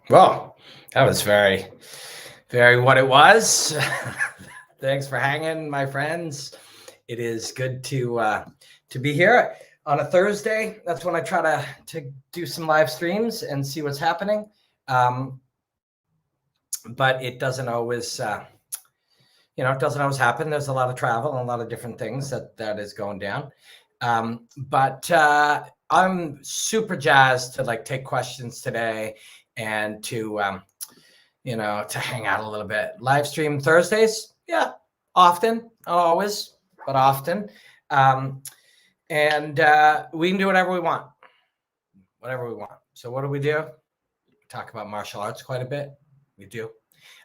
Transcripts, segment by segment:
Well, that was very, very what it was. Thanks for hanging, my friends. It is good to be here on a Thursday. That's when I try to do some live streams and see what's happening. Um, but it doesn't always, it doesn't always happen. There's a lot of travel and a lot of different things that is going down. But I'm super jazzed to like take questions today and to hang out a little bit. Live stream Thursdays, yeah, often, not always, but often. Um, and we can do whatever we want, whatever we want. So what do? We talk about martial arts quite a bit. We do.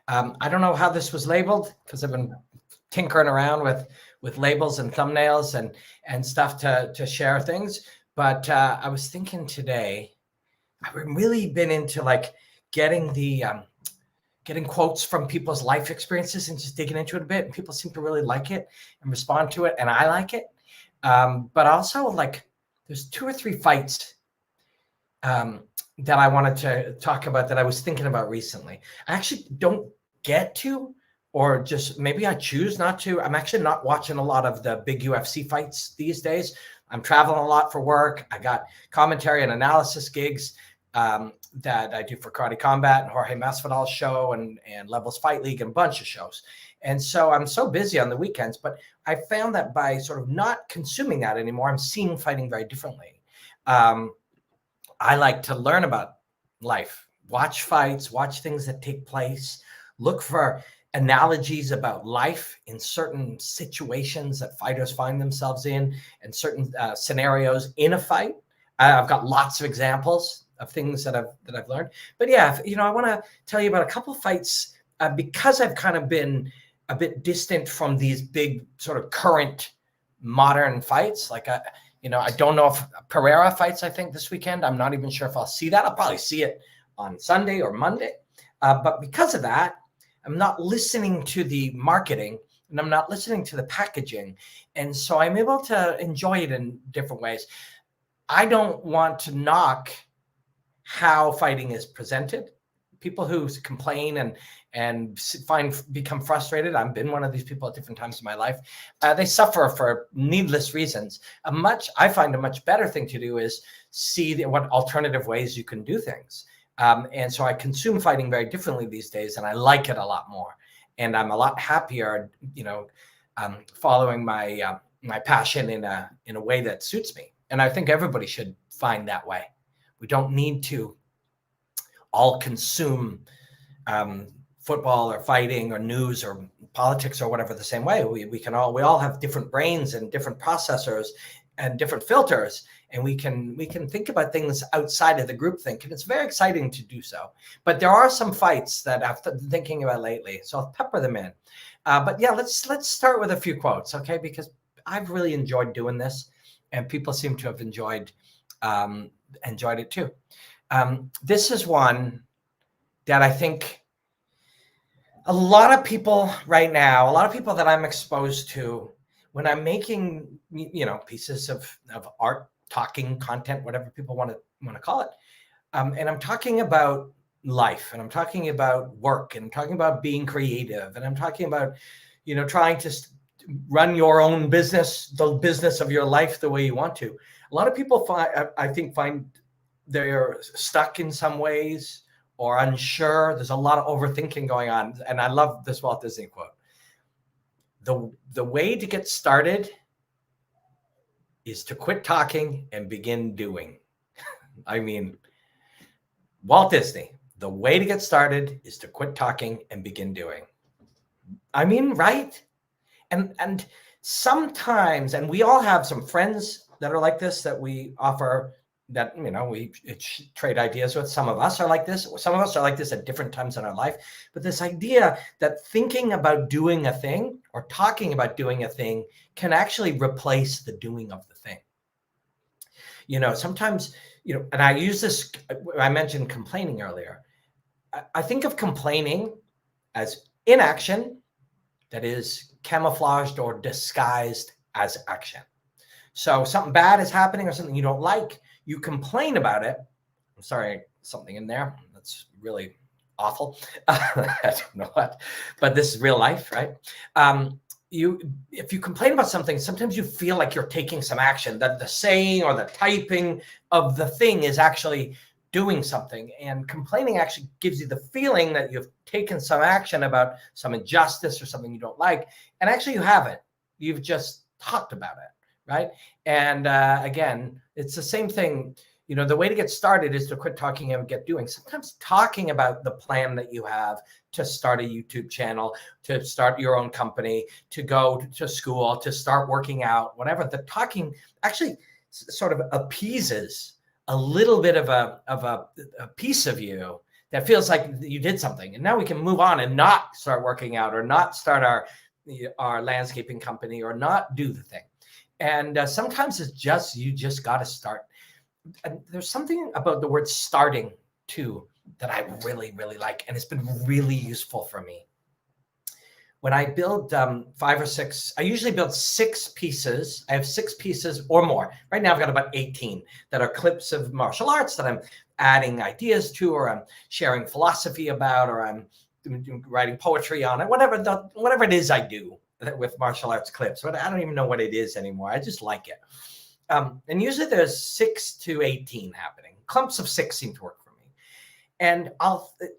I don't know how this was labeled because I've been tinkering around with labels and thumbnails and stuff to share things. But I was thinking today, I've really been into like getting getting quotes from people's life experiences and just digging into it a bit. And people seem to really like it and respond to it, and I like it. But also, like, there's 2 or 3 fights that I wanted to talk about that I was thinking about recently. I actually don't get to, or just maybe I choose not to. I'm actually not watching a lot of the big UFC fights these days. I'm traveling a lot for work. I got commentary and analysis gigs that I do for Karate Combat and Jorge Masvidal's show and Levels Fight League and a bunch of shows. And so I'm so busy on the weekends, but I found that by sort of not consuming that anymore, I'm seeing fighting very differently. I like to learn about life, watch fights, watch things that take place, look for analogies about life in certain situations that fighters find themselves in and certain scenarios in a fight. I've got lots of examples of things that I've learned. But yeah, I want to tell you about a couple fights because I've kind of been a bit distant from these big sort of current modern fights. Like I don't know if Pereira fights, I think, this weekend. I'm not even sure if I'll see that. I'll probably see it on Sunday or Monday. But because of that, I'm not listening to the marketing and I'm not listening to the packaging. And so I'm able to enjoy it in different ways. I don't want to knock how fighting is presented. People who complain and become frustrated. I've been one of these people at different times in my life. They suffer for needless reasons. I find a much better thing to do is see what alternative ways you can do things. And so I consume fighting very differently these days, and I like it a lot more. And I'm a lot happier, following my my passion in a way that suits me. And I think everybody should find that way. We don't need to all consume football or fighting or news or politics or whatever the same way. We all have different brains and different processors and different filters, and we can think about things outside of the group think, and it's very exciting to do so. But there are some fights that I've been thinking about lately, so I'll pepper them in. But yeah, let's start with a few quotes, okay? Because I've really enjoyed doing this, and people seem to have enjoyed it too. This is one that I think a lot of people right now, a lot of people that I'm exposed to when I'm making, pieces of art, talking content, whatever people want to call it. And I'm talking about life, and I'm talking about work, and I'm talking about being creative, and I'm talking about, trying to run your own business, the business of your life the way you want to. A lot of people find they're stuck in some ways or unsure. There's a lot of overthinking going on. And I love this Walt Disney quote. The way to get started is to quit talking and begin doing. I mean, Walt Disney, the way to get started is to quit talking and begin doing. I mean, right? And sometimes, and we all have some friends that are like this, that we offer, that, we trade ideas with. Some of us are like this. Some of us are like this at different times in our life. But this idea that thinking about doing a thing or talking about doing a thing can actually replace the doing of the thing. Sometimes, and I use this, I mentioned complaining earlier. I think of complaining as inaction that is camouflaged or disguised as action. So something bad is happening or something you don't like, you complain about it. I'm sorry, something in there. That's really awful. I don't know what, but this is real life, right? If you complain about something, sometimes you feel like you're taking some action, that the saying or the typing of the thing is actually doing something, and complaining actually gives you the feeling that you've taken some action about some injustice or something you don't like, and actually you haven't. You've just talked about it, right? And again, it's the same thing. The way to get started is to quit talking and get doing. Sometimes talking about the plan that you have to start a YouTube channel, to start your own company, to go to school, to start working out, whatever, the talking actually sort of appeases a little bit of a piece of you that feels like you did something. And now we can move on and not start working out, or not start our landscaping company, or not do the thing. And sometimes it's just, you just got to start. And there's something about the word starting too that I really, really like. And it's been really useful for me. When I build 5 or 6, I usually build 6 pieces. I have 6 pieces or more. Right now I've got about 18 that are clips of martial arts that I'm adding ideas to, or I'm sharing philosophy about, or I'm writing poetry on it, whatever it is I do with martial arts clips. But I don't even know what it is anymore. I just like it. And usually there's 6 to 18 happening. Clumps of 6 seem to work for me. And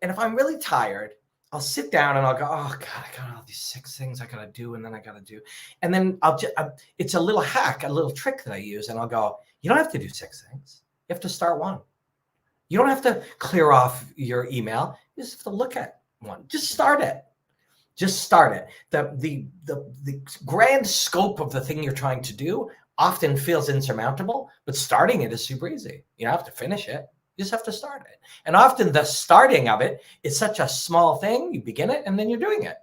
if I'm really tired, I'll sit down and I'll go, oh God, I got all these 6 things I got to do, and then I got to do. And then it's a little hack, a little trick that I use. And I'll go, you don't have to do 6 things. You have to start one. You don't have to clear off your email. You just have to look at one. Just start it. Just start it. The grand scope of the thing you're trying to do often feels insurmountable, but starting it is super easy. You don't have to finish it. You just have to start it. And often the starting of it is such a small thing. You begin it and then you're doing it.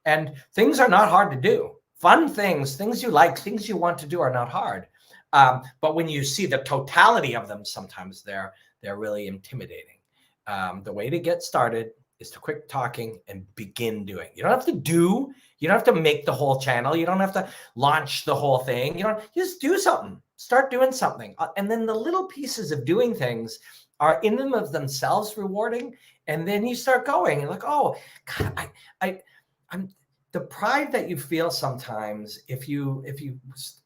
And things are not hard to do. Fun things, things you like, things you want to do are not hard. But when you see the totality of them, sometimes they're really intimidating. The way to get started is to quit talking and begin doing. You don't have to do. You don't have to make the whole channel. You don't have to launch the whole thing. You just do something. Start doing something. And then the little pieces of doing things are in and of themselves rewarding. And then you start going and like, oh, God, I'm the pride that you feel sometimes if you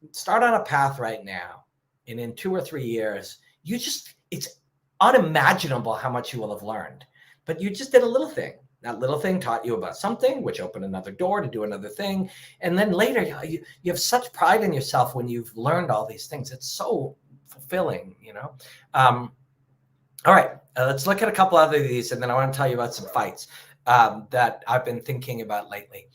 start on a path right now, and in 2 or 3 years, it's unimaginable how much you will have learned. But you just did a little thing. That little thing taught you about something, which opened another door to do another thing. And then later, you have such pride in yourself when you've learned all these things. It's so fulfilling, All right, let's look at a couple other of these, and then I want to tell you about some fights that I've been thinking about lately.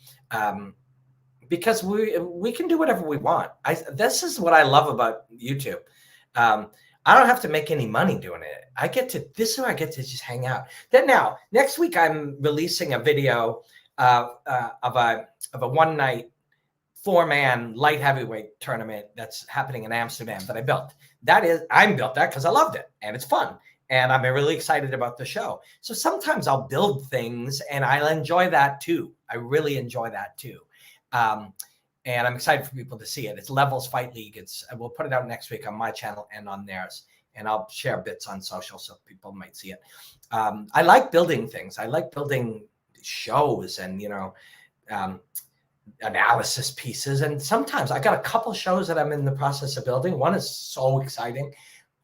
Because we can do whatever we want. This is what I love about YouTube. I don't have to make any money doing it. This is where I get to just hang out. Then now, next week, I'm releasing a video of a one-night 4-man light heavyweight tournament that's happening in Amsterdam that I built. I built that because I loved it and it's fun. And I'm really excited about the show. So sometimes I'll build things and I'll enjoy that too. I really enjoy that too. And I'm excited for people to see it. It's Levels Fight League. We'll put it out next week on my channel and on theirs. And I'll share bits on social so people might see it. I like building things. I like building shows and, analysis pieces. And sometimes I got a couple shows that I'm in the process of building. One is so exciting.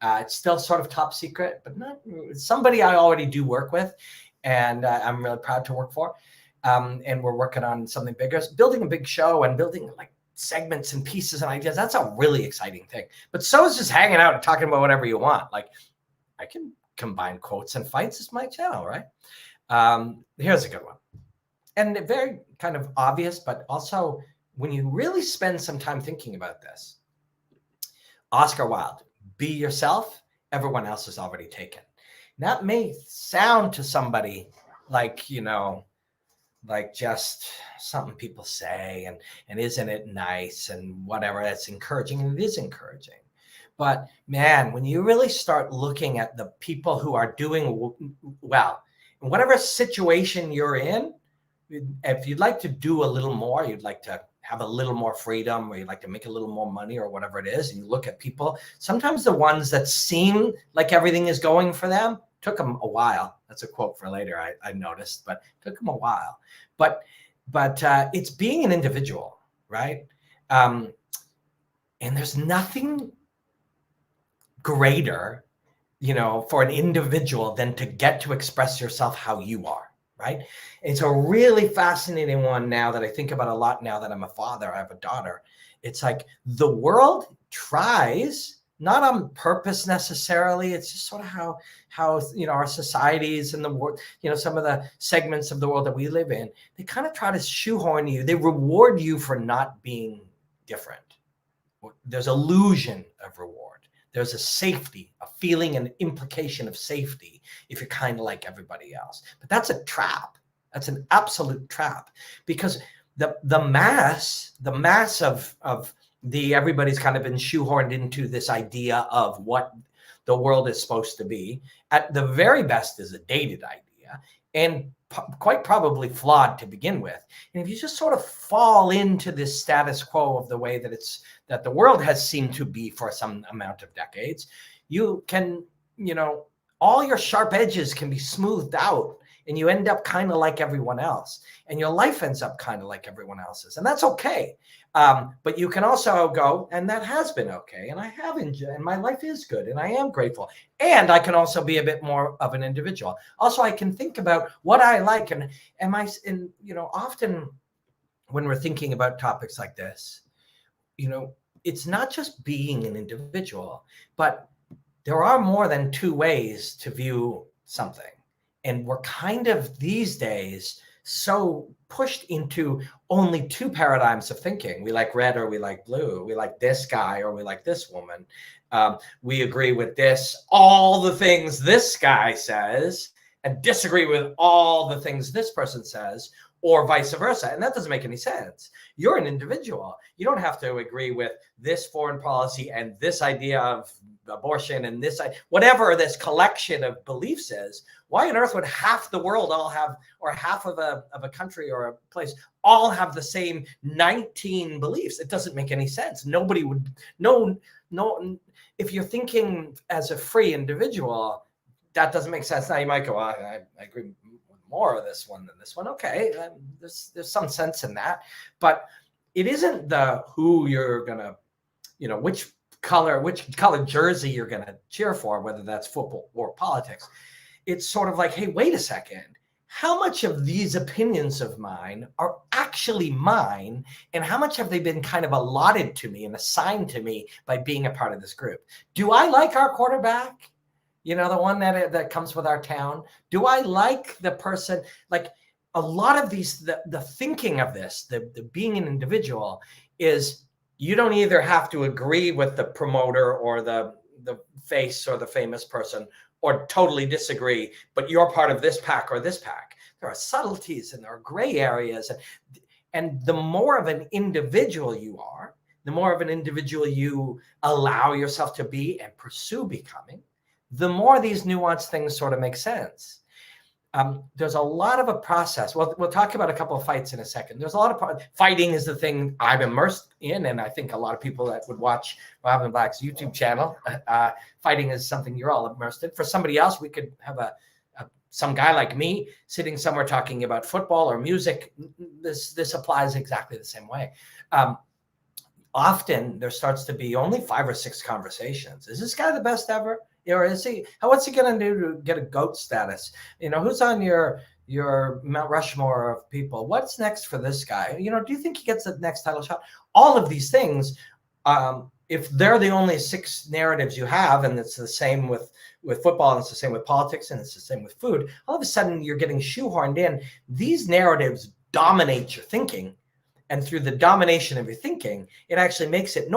It's still sort of top secret, but not somebody I already do work with. And I'm really proud to work for. And we're working on something bigger. Building a big show and building like segments and pieces and ideas. That's a really exciting thing. But so is just hanging out and talking about whatever you want. Like I can combine quotes and fights. It's my channel, right? Here's a good one. And very kind of obvious, but also when you really spend some time thinking about this, Oscar Wilde, be yourself. Everyone else is already taken. That may sound to somebody like, like just something people say and isn't it nice and whatever, that's encouraging, and it is encouraging. But man, when you really start looking at the people who are doing well, in whatever situation you're in, if you'd like to do a little more, you'd like to have a little more freedom, or you'd like to make a little more money or whatever it is, and you look at people, sometimes the ones that seem like everything is going for them Took him a while. That's a quote for later, I noticed, but took him a while. But it's being an individual, right? And there's nothing greater, for an individual than to get to express yourself how you are, right? It's a really fascinating one now that I think about a lot now that I'm a father, I have a daughter. It's like the world tries, not on purpose necessarily. It's just sort of how our societies and the world, some of the segments of the world that we live in, they kind of try to shoehorn you. They reward you for not being different. There's illusion of reward. There's a safety, a feeling, an implication of safety if you're kind of like everybody else. But that's a trap. That's an absolute trap, because the mass of everybody's kind of been shoehorned into this idea of what the world is supposed to be. At the very best is a dated idea, and quite probably flawed to begin with. And if you just sort of fall into this status quo of the way that the world has seemed to be for some amount of decades, you can, all your sharp edges can be smoothed out, and you end up kind of like everyone else, and your life ends up kind of like everyone else's, and that's okay. But you can also go, and that has been okay, and I have enjoyed, and my life is good, and I am grateful, and I can also be a bit more of an individual. Also, I can think about what I like, and often when we're thinking about topics like this, it's not just being an individual, but there are more than two ways to view something. And we're kind of these days so pushed into only two paradigms of thinking. We like red or we like blue. We like this guy or we like this woman. We agree with all the things this guy says, and disagree with all the things this person says, or vice versa. And that doesn't make any sense. You're an individual. You don't have to agree with this foreign policy and this idea of abortion and whatever this collection of beliefs is. Why on earth would half the world all have, or half of a country or a place all have the same 19 beliefs? It doesn't make any sense. Nobody would, no, if you're thinking as a free individual, that doesn't make sense. Now you might go, I agree with more of this one than this one. Okay, there's some sense in that, but it isn't the who you're gonna, which color jersey you're gonna cheer for, whether that's football or politics. It's sort of like, hey, wait a second. How much of these opinions of mine are actually mine, and how much have they been kind of allotted to me and assigned to me by being a part of this group? Do I like our quarterback? The one that comes with our town? Do I like the person? Like a lot of these, the thinking of this, the being an individual is, you don't either have to agree with the promoter or the face or the famous person, or totally disagree, but you're part of this pack or this pack. There are subtleties and there are gray areas. And the more of an individual you are, the more of an individual you allow yourself to be and pursue becoming, the more these nuanced things sort of make sense. There's a lot of a process. We'll talk about a couple of fights in a second. There's a lot of fighting is the thing I'm immersed in, and I think a lot of people that would watch Robin Black's YouTube channel, fighting is something you're all immersed in. For somebody else, we could have some guy like me sitting somewhere talking about football or music. This applies exactly the same way. Often there starts to be only 5 or 6 conversations. Is this guy the best ever? Or is he? What's he going to do to get a GOAT status? Who's on your Mount Rushmore of people? What's next for this guy? Do you think he gets the next title shot? All of these things, if they're the only 6 narratives you have, and it's the same with football, and it's the same with politics, and it's the same with food, all of a sudden you're getting shoehorned in. These narratives dominate your thinking. And through the domination of your thinking, it actually makes it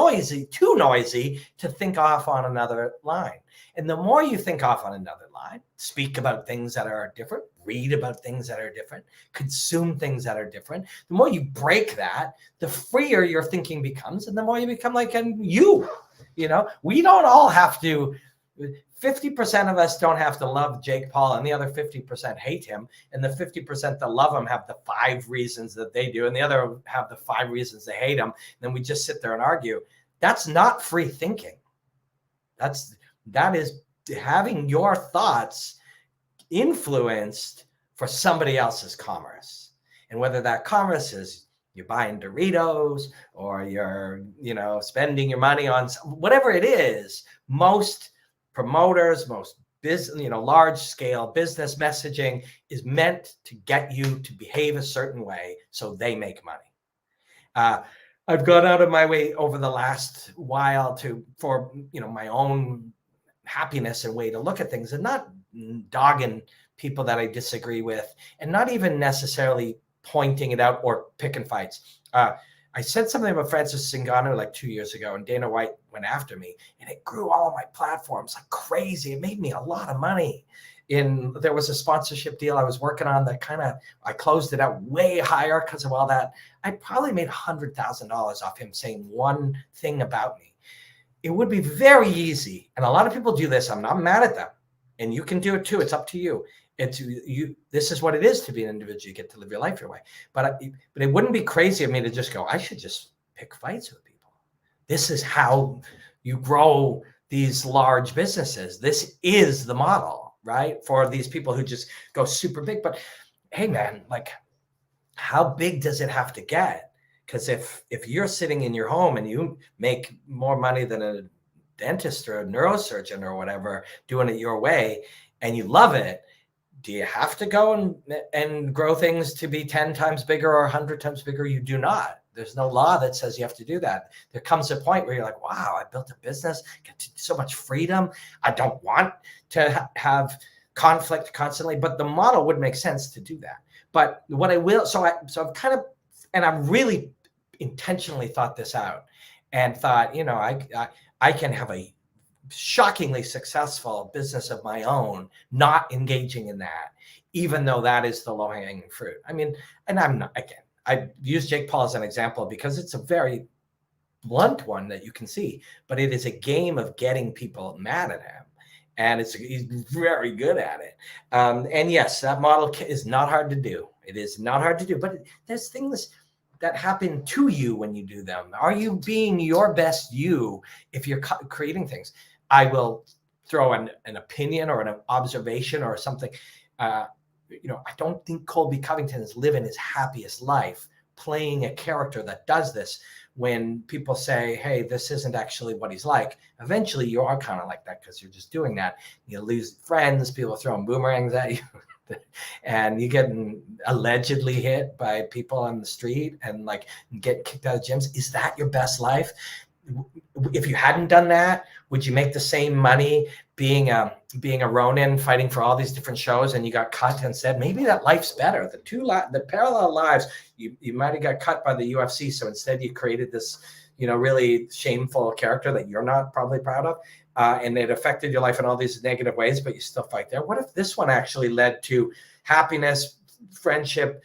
too noisy to think off on another line. And the more you think off on another line, speak about things that are different, read about things that are different, consume things that are different, the more you break that, the freer your thinking becomes, and the more you become like you. We don't all have to. 50% of us don't have to love Jake Paul, and the other 50% hate him. And the 50% that love him have the 5 reasons that they do, and the other have the 5 reasons they hate him. And then we just sit there and argue. That's not free thinking. That is having your thoughts influenced for somebody else's commerce. And whether that commerce is you're buying Doritos or you're, spending your money on whatever it is, most promoters, most large scale business messaging is meant to get you to behave a certain way so they make money. I've gone out of my way over the last while for my own happiness and way to look at things, and not dogging people that I disagree with, and not even necessarily pointing it out or picking fights. I said something about Francis Ngannou like 2 years ago, and Dana White went after me, and it grew all my platforms like crazy. It made me a lot of money. There was a sponsorship deal I was working on that I closed it out way higher because of all that. I probably made $100,000 off him saying one thing about me. It would be very easy, and a lot of people do this. I'm not mad at them, and you can do it too. It's up to you. This is what it is to be an individual. You get to live your life your way. But it wouldn't be crazy of me to just go, I should just pick fights with people. This is how you grow these large businesses. This is the model, right? For these people who just go super big. But hey, man, like, how big does it have to get? Because if you're sitting in your home and you make more money than a dentist or a neurosurgeon or whatever, doing it your way, and you love it, do you have to go and grow things to be 10 times bigger or 100 times bigger? You do not. There's no law that says you have to do that. There comes a point where you're like, wow, I built a business, get so much freedom. I don't want to have conflict constantly, but the model would make sense to do that. But what I will, so I've kind of, and I really intentionally thought this out and thought, I can have a shockingly successful business of my own, not engaging in that, even though that is the low-hanging fruit. I mean, and I'm not, again, I use Jake Paul as an example because it's a very blunt one that you can see, but it is a game of getting people mad at him. And he's very good at it. And yes, that model is not hard to do. It is not hard to do, but there's things that happen to you when you do them. Are you being your best you if you're creating things? I will throw an opinion or an observation or something. I don't think Colby Covington is living his happiest life playing a character that does this. When people say, hey, this isn't actually what he's like, eventually you are kind of like that because you're just doing that. You lose friends, people throwing boomerangs at you, and you get allegedly hit by people on the street and like get kicked out of gyms. Is that your best life? If you hadn't done that, would you make the same money being a Ronin fighting for all these different shows and you got cut and said, maybe that life's better. The parallel lives, you might have got cut by the UFC. So instead you created this, really shameful character that you're not probably proud of. And it affected your life in all these negative ways, but you still fight there. What if this one actually led to happiness, friendship,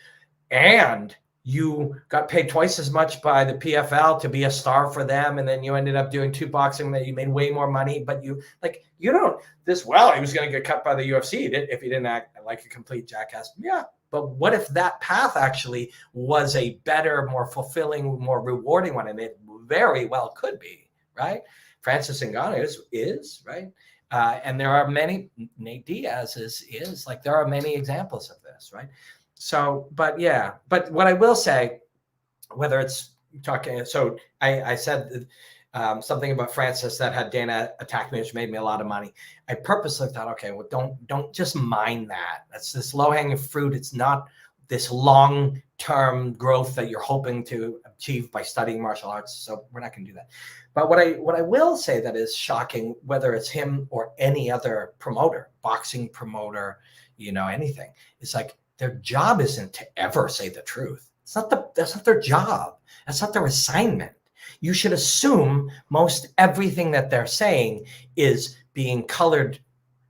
and you got paid twice as much by the PFL to be a star for them, and then you ended up doing two boxing that you made way more money, but he was going to get cut by the UFC if he didn't act like a complete jackass. Yeah, but what if that path actually was a better, more fulfilling, more rewarding one? And it very well could be, right? Francis Ngannou is right. And there are many, Nate Diaz is like, there are many examples of this, right? So, but what I will say, whether it's talking, so I said something about Francis that had Dana attack me, which made me a lot of money. I purposely thought, okay, well, don't just mind that. That's this low-hanging fruit. It's not this long-term growth that you're hoping to achieve by studying martial arts. So we're not going to do that. But what I will say that is shocking, whether it's him or any other promoter, boxing promoter, anything, it's like, their job isn't to ever say the truth. That's not their job. That's not their assignment. You should assume most everything that they're saying is being colored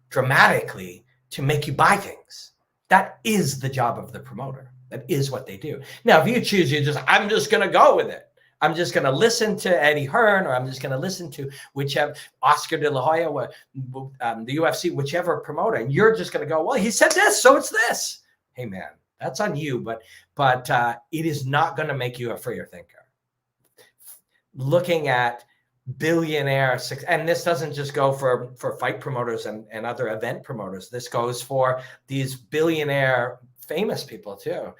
dramatically to make you buy things. That is the job of the promoter. That is what they do. Now, if you choose, I'm just going to go with it. I'm just going to listen to Eddie Hearn, or I'm just going to listen to whichever Oscar De La Hoya, the UFC, whichever promoter, and you're just going to go, well, he said this, so it's this. Hey, man, that's on you, but it is not going to make you a freer thinker. Looking at billionaire, and this doesn't just go for fight promoters and other event promoters. This goes for these billionaire famous people too.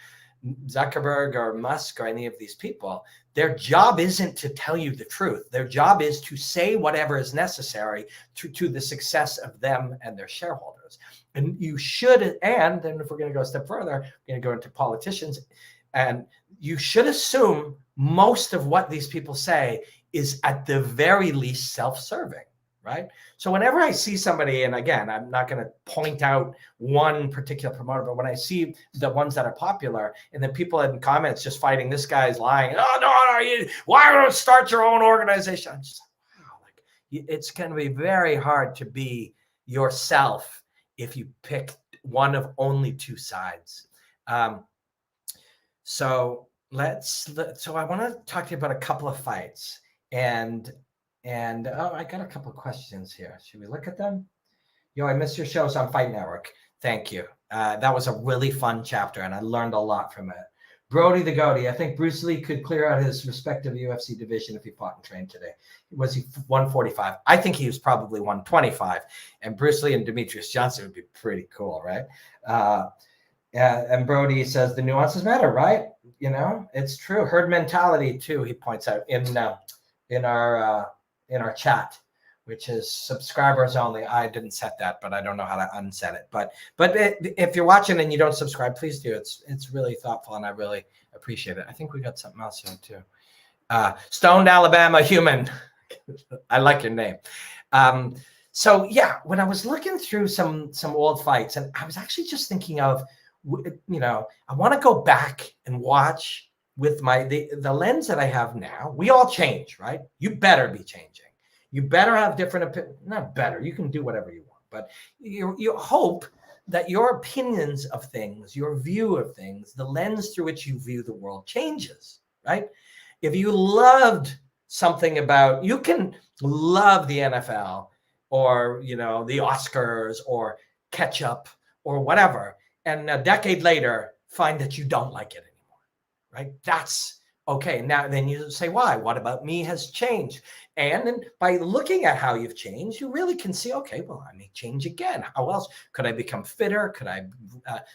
Zuckerberg or Musk or any of these people, their job isn't to tell you the truth. Their job is to say whatever is necessary to the success of them and their shareholders. And you should, and then if we're going to go a step further, we're going to go into politicians, and you should assume most of what these people say is at the very least self-serving, right? So whenever I see somebody, and again, I'm not going to point out one particular promoter, but when I see the ones that are popular, and then people in comments just fighting, this guy's lying, oh no, why don't you start your own organization? I'm just like, wow, like it's going to be very hard to be yourself if you pick one of only two sides. So I want to talk to you about a couple of fights, and I got a couple of questions here. Should we look at them? Yo, I missed your shows on Fight Network. Thank you. That was a really fun chapter, and I learned a lot from it. Brody the Goatee, I think Bruce Lee could clear out his respective UFC division if he fought and trained today. Was he 145? I think he was probably 125. And Bruce Lee and Demetrius Johnson would be pretty cool, right? And Brody says the nuances matter, right? You know, it's true. Herd mentality too. He points out in our chat, which is subscribers only. I didn't set that, but I don't know how to unset it. But if you're watching and you don't subscribe, please do. It's really thoughtful, and I really appreciate it. I think we got something else here too. Stoned Alabama Human. I like your name. So yeah, when I was looking through some old fights, and I was actually just thinking of, you know, I want to go back and watch with the lens that I have now. We all change, right? You better be changing. You better have different opinions. Not better. You can do whatever you want, but you hope that your opinions of things, your view of things, the lens through which you view the world changes, right? If you loved something about, you can love the NFL or, you know, the Oscars or ketchup or whatever, and a decade later find that you don't like it anymore, right? That's okay. Now, then you say, why? What about me has changed? And then by looking at how you've changed, you really can see, okay, well, I may change again. How else could I become fitter? Could I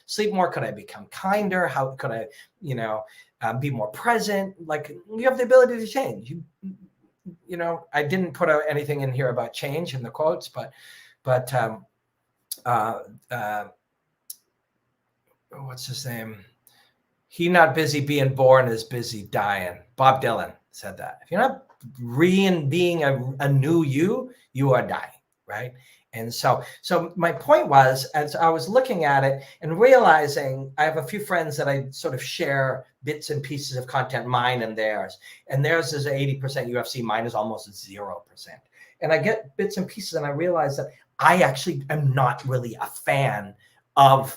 sleep more? Could I become kinder? How could I, you know, be more present? Like, you have the ability to change. You know, I didn't put out anything in here about change in the quotes, but what's his name? He not busy being born is busy dying. Bob Dylan said that. If you're not being a new you are dying, right? And so my point was, as I was looking at it and realizing, I have a few friends that I sort of share bits and pieces of content, mine and theirs. And theirs is 80% UFC, mine is almost 0%. And I get bits and pieces, and I realize that I actually am not really a fan of,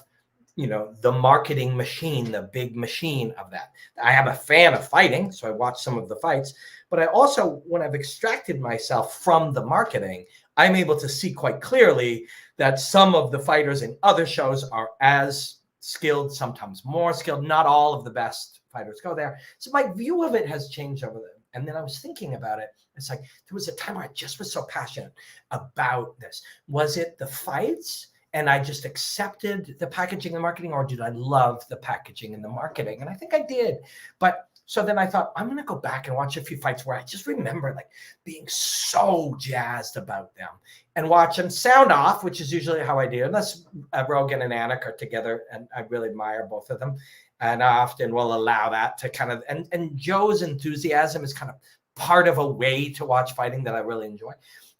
you know, the marketing machine, the big machine of that. I am a fan of fighting, so I watch some of the fights, but I also, when I've extracted myself from the marketing, I'm able to see quite clearly that some of the fighters in other shows are as skilled, sometimes more skilled. Not all of the best fighters go there. So my view of it has changed over them. And then I was thinking about it. It's like, there was a time where I just was so passionate about this. Was it the fights, and I just accepted the packaging and marketing, or did I love the packaging and the marketing? And I think I did. But so then I thought, I'm going to go back and watch a few fights where I just remember like being so jazzed about them, and watch them sound off, which is usually how I do, unless Rogan and Anik are together, and I really admire both of them. And I often will allow that to kind of, and Joe's enthusiasm is kind of part of a way to watch fighting that I really enjoy.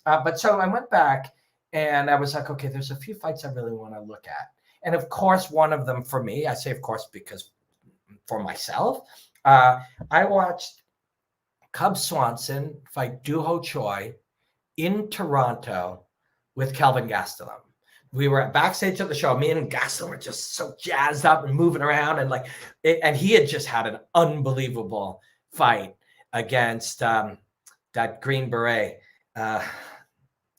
But so I went back, and I was like, okay, there's a few fights I really want to look at. And of course, one of them for me, I say, of course, because for myself, I watched Cub Swanson fight Doo Ho Choi in Toronto with Kelvin Gastelum. We were at backstage at the show. Me and Gastelum were just so jazzed up and moving around, and like, and he had just had an unbelievable fight against that Green Beret.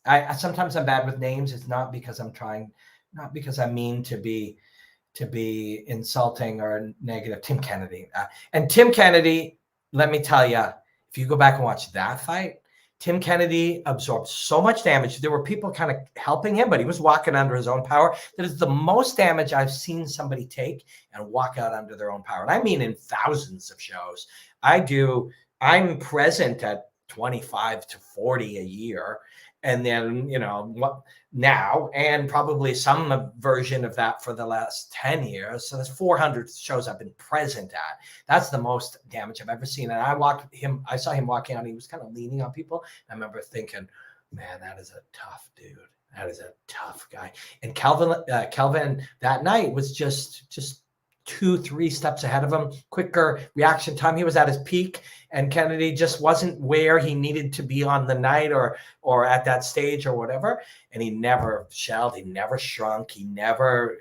I sometimes I'm bad with names. It's not because I'm trying, not because I mean to be insulting or negative. Tim Kennedy. And Tim Kennedy, let me tell you, if you go back and watch that fight, Tim Kennedy absorbed so much damage. There were people kind of helping him, but he was walking under his own power. That is the most damage I've seen somebody take and walk out under their own power. And I mean in thousands of shows. I'm present at 25 to 40 a year. And then, now, and probably some version of that for the last 10 years. So that's 400 shows I've been present at. That's the most damage I've ever seen. And I saw him walking out. He was kind of leaning on people. I remember thinking, man, that is a tough dude. That is a tough guy. And Kelvin that night was just 2-3 steps ahead of him, quicker reaction time. He was at his peak, and Kennedy just wasn't where he needed to be on the night or at that stage or whatever. And he never shelled, he never shrunk, he never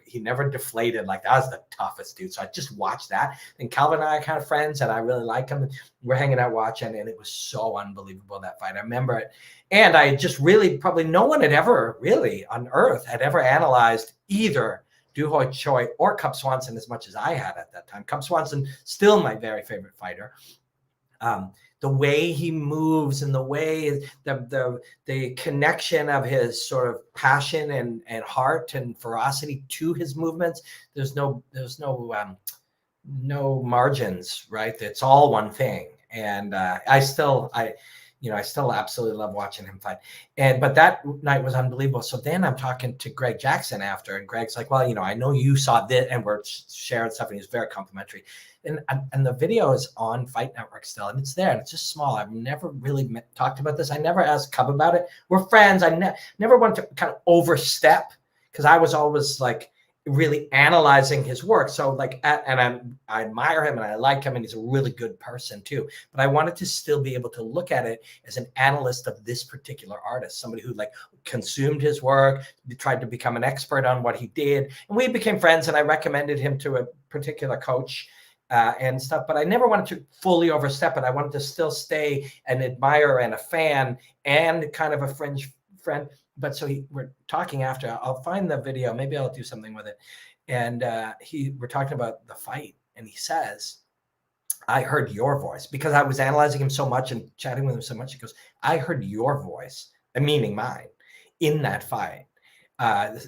deflated. Like, that was the toughest dude. So I just watched that. And Calvin and I are kind of friends, and I really like him. We're hanging out watching, and it was so unbelievable, that fight. I remember it. And I just really, probably no one had ever really on earth had ever analyzed either Doo Ho Choi or Cub Swanson as much as I had at that time. Cub Swanson, still my very favorite fighter. The way he moves and the way the connection of his sort of passion and heart and ferocity to his movements. There's no margins, right? It's all one thing. And I still absolutely love watching him fight. But that night was unbelievable. So then I'm talking to Greg Jackson after, and Greg's like, well, I know you saw this, and we're sharing stuff, and he's very complimentary. And the video is on Fight Network still, and it's there, and it's just small. I've never really talked about this. I never asked Cub about it. We're friends. I never wanted to kind of overstep, because I was always like really analyzing his work. So I admire him and I like him, and he's a really good person too. But I wanted to still be able to look at it as an analyst of this particular artist, somebody who consumed his work, tried to become an expert on what he did. And we became friends, and I recommended him to a particular coach and stuff, but I never wanted to fully overstep it. I wanted to still stay an admirer and a fan and kind of a fringe friend. But so we're talking after. I'll find the video. Maybe I'll do something with it. And we're talking about the fight, and he says, I heard your voice, because I was analyzing him so much and chatting with him so much. He goes, I heard your voice, meaning mine, in that fight,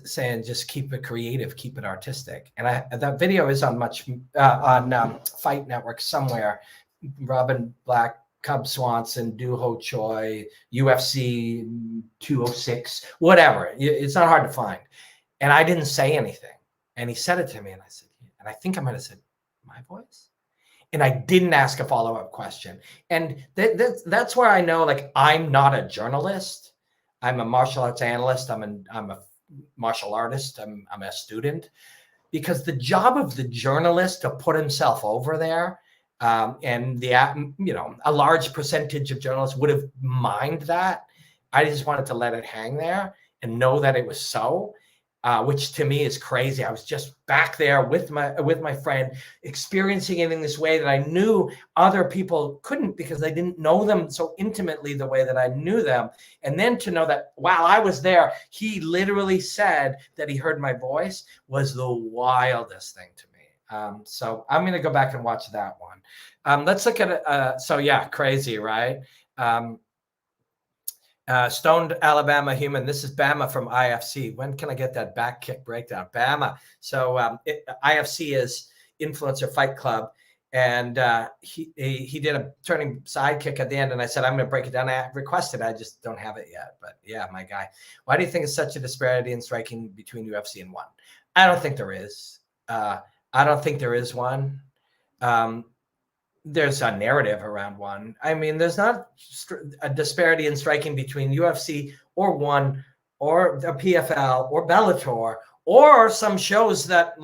saying just keep it creative, keep it artistic. And that video is on Fight Network somewhere. Robin Black, Cub Swanson, Doo Ho Choi, UFC 206, whatever. It's not hard to find. And I didn't say anything. And he said it to me, and I said, and I think I might have said, my voice? And I didn't ask a follow-up question. And that's where I know, I'm not a journalist. I'm a martial arts analyst. I'm a martial artist. I'm a student. Because the job of the journalist to put himself over there, and a large percentage of journalists would have mined that. I just wanted to let it hang there and know that it was so, which to me is crazy. I was just back there with my friend, experiencing it in this way that I knew other people couldn't, because I didn't know them so intimately the way that I knew them. And then to know that while I was there, he literally said that he heard my voice was the wildest thing to me. So I'm going to go back and watch that one. Let's look at it. So yeah, crazy, right? Stoned Alabama Human. This is Bama from IFC. When can I get that back kick breakdown? Bama. So IFC is Influencer Fight Club. And he did a turning side kick at the end. And I said, I'm going to break it down. I requested, I just don't have it yet. But yeah, my guy. Why do you think it's such a disparity in striking between UFC and ONE? I don't think there is. I don't think there is one. There's a narrative around ONE. I mean, there's not a disparity in striking between UFC or ONE or the PFL or Bellator or some shows that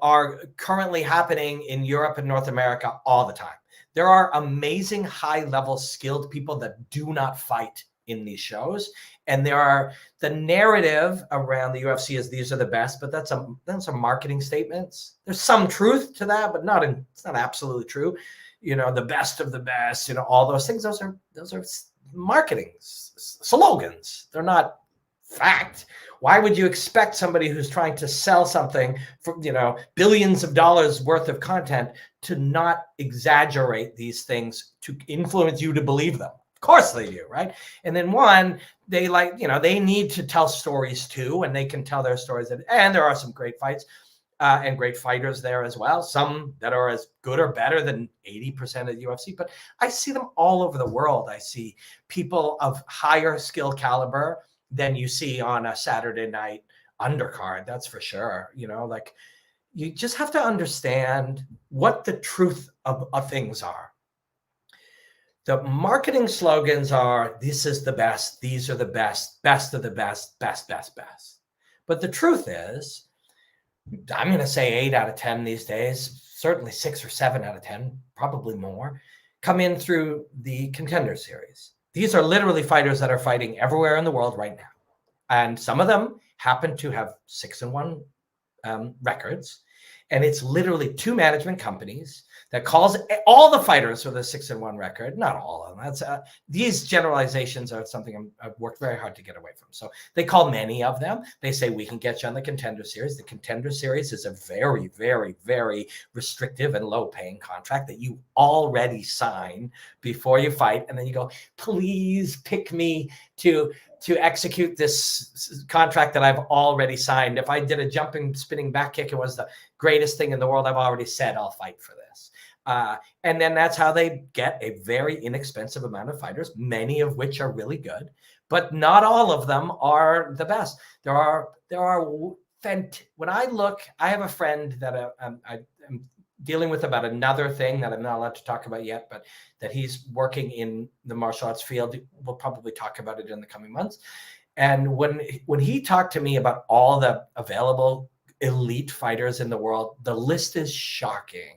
are currently happening in Europe and North America all the time. There are amazing high-level skilled people that do not fight in these shows. And the narrative around the UFC is these are the best, but that's a marketing statements. There's some truth to that, but it's not absolutely true. The best of the best, all those things. Those are marketing slogans. They're not fact. Why would you expect somebody who's trying to sell something for, billions of dollars worth of content to not exaggerate these things to influence you to believe them? Of course they do, right? And then one, they like, they need to tell stories too, and they can tell their stories. And there are some great fights and great fighters there as well. Some that are as good or better than 80% of the UFC, but I see them all over the world. I see people of higher skill caliber than you see on a Saturday night undercard. That's for sure. Like, you just have to understand what the truth of things are. The marketing slogans are, this is the best, these are the best, best of the best, best, best, best. But the truth is, I'm going to say 8 out of 10 these days, certainly 6 or 7 out of 10, probably more, come in through the Contender Series. These are literally fighters that are fighting everywhere in the world right now. And some of them happen to have 6-1 records. And it's literally 2 management companies that calls all the fighters with a 6-1 record. Not all of them. That's these generalizations are something I've worked very hard to get away from. So they call many of them. They say, we can get you on the Contender Series. The Contender Series is a very, very, very restrictive and low-paying contract that you already sign before you fight. And then you go, please pick me to execute this contract that I've already signed. If I did a jumping, spinning back kick, it was the greatest thing in the world. I've already said I'll fight for this. And then that's how they get a very inexpensive amount of fighters, many of which are really good, but not all of them are the best. There are when I look, I have a friend that I'm dealing with about another thing that I'm not allowed to talk about yet, but that he's working in the martial arts field. We'll probably talk about it in the coming months. And when he talked to me about all the available elite fighters in the world, the list is shocking.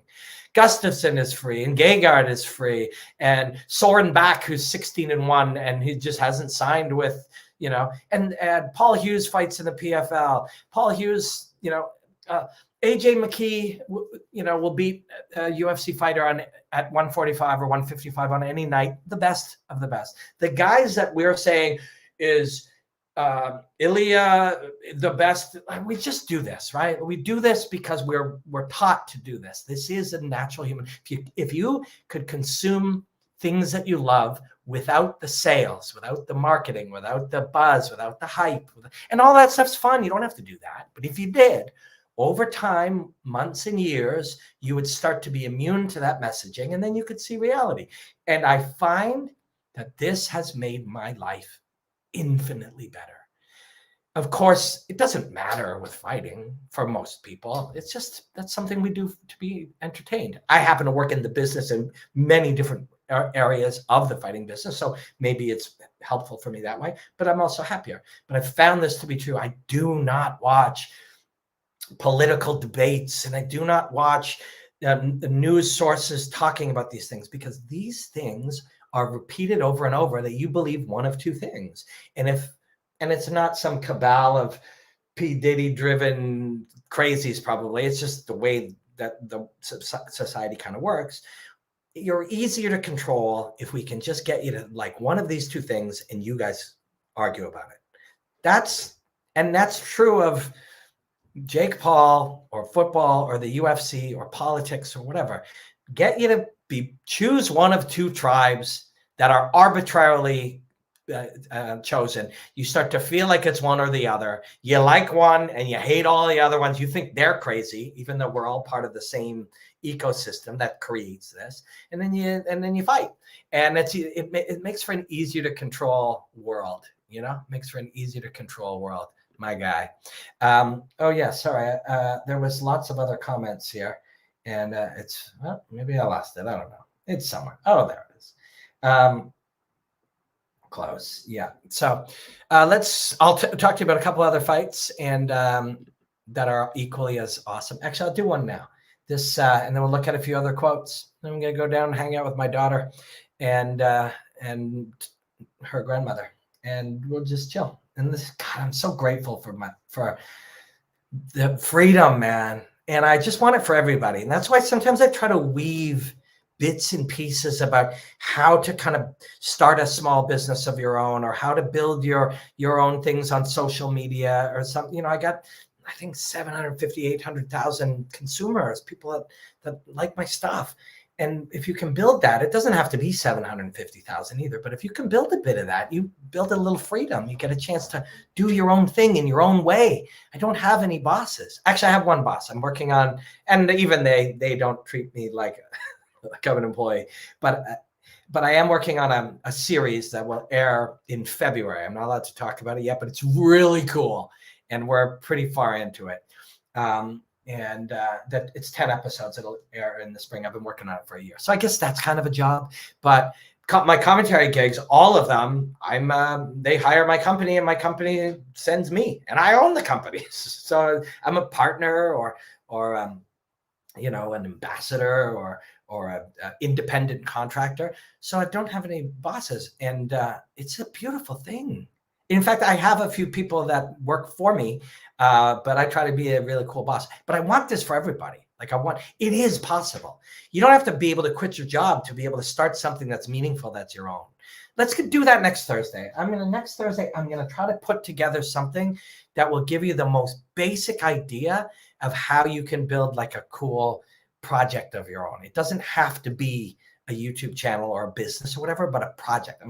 Gustafsson is free, and Gegard is free, and Soren Bak, who's 16-1, and he just hasn't signed with, and Paul Hughes fights in the PFL. Paul Hughes, AJ McKee, will beat a UFC fighter at 145 or 155 on any night. The best of the best. The guys that we're saying is Ilya, the best. We just do this, right? We do this because we're taught to do this. This is a natural human. If you could consume things that you love without the sales, without the marketing, without the buzz, without the hype, and all that stuff's fun. You don't have to do that. But if you did, over time, months and years, you would start to be immune to that messaging, and then you could see reality. And I find that this has made my life infinitely better. Of course, it doesn't matter with fighting for most people. It's just, that's something we do to be entertained. I happen to work in the business in many different areas of the fighting business, so maybe it's helpful for me that way, but I'm also happier. But I've found this to be true. I do not watch political debates, and I do not watch the news sources talking about these things, because these things are repeated over and over that you believe one of two things. And it's not some cabal of P. Diddy driven crazies, probably. It's just the way that the society kind of works. You're easier to control if we can just get you to like one of these two things and you guys argue about it. That's true of Jake Paul or football or the UFC or politics or whatever. Get you to choose one of two tribes that are arbitrarily chosen. You start to feel like it's one or the other. You like one and you hate all the other ones. You think they're crazy, even though we're all part of the same ecosystem that creates this. And then you fight. And it makes for an easier to control world. Makes for an easier to control world. My guy. Oh yeah, sorry. There was lots of other comments here, and maybe I lost it. I don't know. It's somewhere. Oh, there it is. Close. Yeah. So I'll talk to you about a couple other fights and that are equally as awesome. Actually, I'll do one now. This and then we'll look at a few other quotes. Then I'm gonna go down and hang out with my daughter and her grandmother, and we'll just chill. And God, I'm so grateful for the freedom, man. And I just want it for everybody. And that's why sometimes I try to weave bits and pieces about how to kind of start a small business of your own, or how to build your own things on social media or something. I got, I think 750, 800,000 consumers, people that like my stuff. And if you can build that, it doesn't have to be 750,000 either. But if you can build a bit of that, you build a little freedom. You get a chance to do your own thing in your own way. I don't have any bosses. Actually, I have one boss I'm working on, and even they don't treat me like I'm an employee. But I am working on a series that will air in February. I'm not allowed to talk about it yet, but it's really cool, and we're pretty far into it. And that it's 10 episodes. It'll air in the spring. I've been working on it for a year. So I guess that's kind of a job. But my commentary gigs, all of them, they hire my company and my company sends me, and I own the company. So I'm a partner or an ambassador or a independent contractor. So I don't have any bosses, and it's a beautiful thing. In fact, I have a few people that work for me, but I try to be a really cool boss. But I want this for everybody. It is possible. You don't have to be able to quit your job to be able to start something that's meaningful, that's your own. Let's do that next Thursday. Next Thursday, I'm going to try to put together something that will give you the most basic idea of how you can build like a cool project of your own. It doesn't have to be a YouTube channel or a business or whatever, but a project.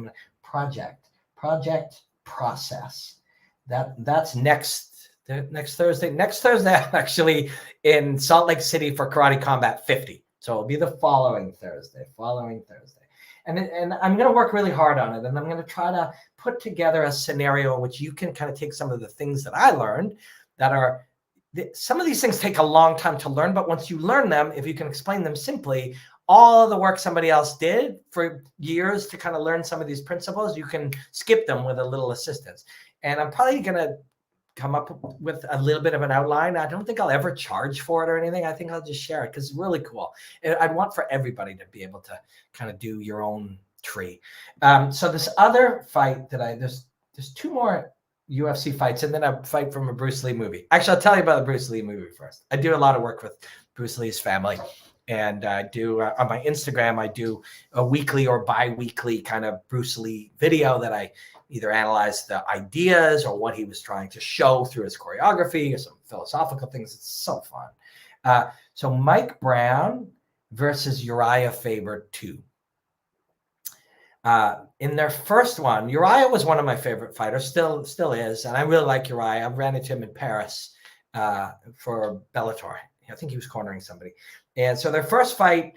Project process. That's next Thursday. Next Thursday, I'm actually in Salt Lake City for Karate Combat 50. So it'll be the following Thursday. And I'm going to work really hard on it. And I'm going to try to put together a scenario in which you can kind of take some of the things that I learned some of these things take a long time to learn, but once you learn them, if you can explain them simply, all of the work somebody else did for years to kind of learn some of these principles, you can skip them with a little assistance. And I'm probably going to come up with a little bit of an outline. I don't think I'll ever charge for it or anything. I think I'll just share it because it's really cool. I'd want for everybody to be able to kind of do your own tree. So this other fight that there's two more UFC fights and then a fight from a Bruce Lee movie. Actually, I'll tell you about the Bruce Lee movie first. I do a lot of work with Bruce Lee's family, and I do on my Instagram, I do a weekly or bi-weekly kind of Bruce Lee video that I either analyze the ideas or what he was trying to show through his choreography or some philosophical things. It's so fun. So Mike Brown versus Uriah Faber 2. In their first one, Uriah was one of my favorite fighters, still is, and I really like Uriah. I ran into him in Paris for Bellator. I think he was cornering somebody. And so their first fight,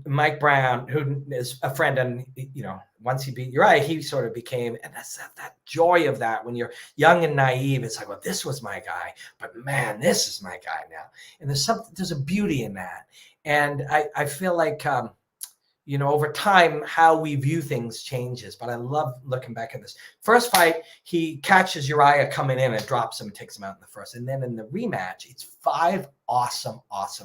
Mike Brown, who is a friend, and once he beat Uriah, he sort of became, and that's that joy of that when you're young and naive. It's like, well, this was my guy, but man, this is my guy now. And there's a beauty in that, and I feel like. Over time, how we view things changes. But I love looking back at this. First fight, he catches Uriah coming in and drops him and takes him out in the first. And then in the rematch, it's 5 awesome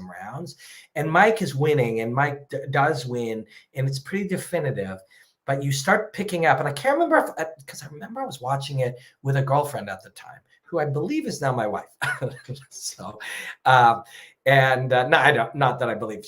rounds. And Mike is winning, and Mike does win, and it's pretty definitive. But you start picking up, and I can't remember because I remember I was watching it with a girlfriend at the time, who I believe is now my wife. So, no, I don't. Not that I believe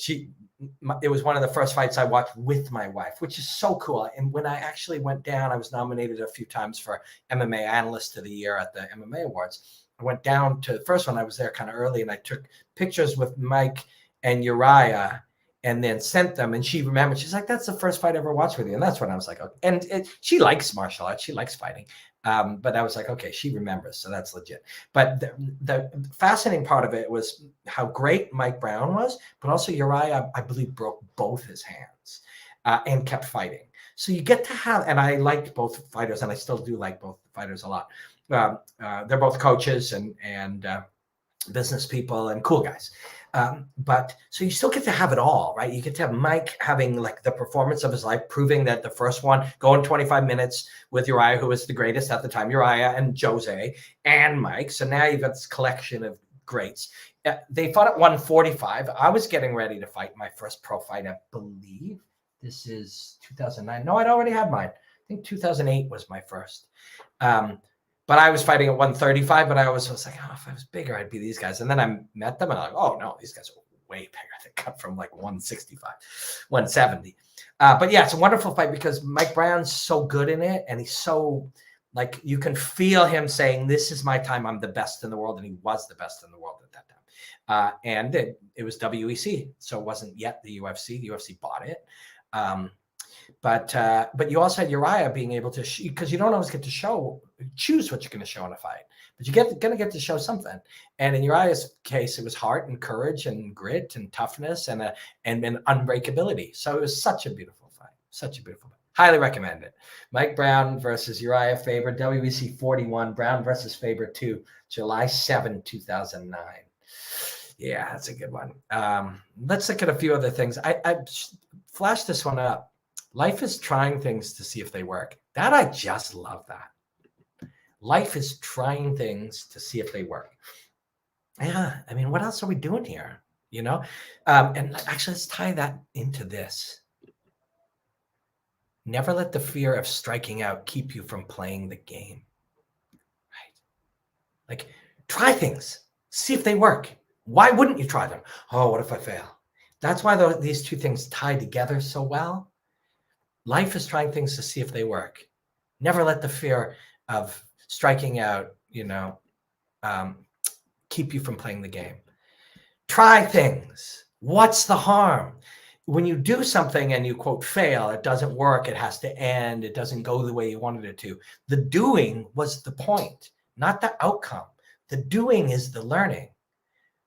it was one of the first fights I watched with my wife, which is so cool. And when I actually went down, I was nominated a few times for MMA Analyst of the Year at the MMA Awards. I went down to the first one. I was there kind of early, and I took pictures with Mike and Uriah and then sent them. And she remembered. She's like, that's the first fight I ever watched with you. And that's when I was like, okay. And she likes martial arts. She likes fighting. But I was like, okay, she remembers, so that's legit. But the fascinating part of it was how great Mike Brown was, but also Uriah, I believe, broke both his hands and kept fighting. So you get to have, and I liked both fighters, and I still do like both fighters a lot. They're both coaches and business people and cool guys. But so you still get to have it all, right? You get to have Mike having like the performance of his life, proving that the first one going 25 minutes with Uriah, who was the greatest at the time, Uriah and Jose and Mike. So now you've got this collection of greats. They fought at 145. I was getting ready to fight my first pro fight. I believe this is 2009. No, I'd already had mine. I think 2008 was my first. But I was fighting at 135, but I was like, oh, if I was bigger, I'd be these guys. And then I met them, and I'm like, oh, no, these guys are way bigger. They cut from like 165, 170. But yeah, it's a wonderful fight because Mike Brown's so good in it, and he's so, like, you can feel him saying, this is my time. I'm the best in the world, and he was the best in the world at that And it was WEC, so it wasn't yet the UFC. The UFC bought it. But you also had Uriah being able to, because you don't always get to choose what you're going to show in a fight, but you're going to get to show something. And in Uriah's case, it was heart and courage and grit and toughness and unbreakability. So it was such a beautiful fight, such a beautiful fight. Highly recommend it. Mike Brown versus Uriah Faber, WEC 41, Brown versus Faber 2, July 7, 2009. Yeah, that's a good one. Let's look at a few other things. I flashed this one up. Life is trying things to see if they work. I just love that. Life is trying things to see if they work. Yeah, I mean, what else are we doing here? And actually, let's tie that into this. Never let the fear of striking out keep you from playing the game. Right? Like, try things, see if they work. Why wouldn't you try them? Oh, what if I fail? That's why these two things tie together so well. Life is trying things to see if they work. Never let the fear of striking out, keep you from playing the game. Try things. What's the harm? When you do something and you, quote, fail, it doesn't work, it has to end, it doesn't go the way you wanted it to. The doing was the point, not the outcome. The doing is the learning.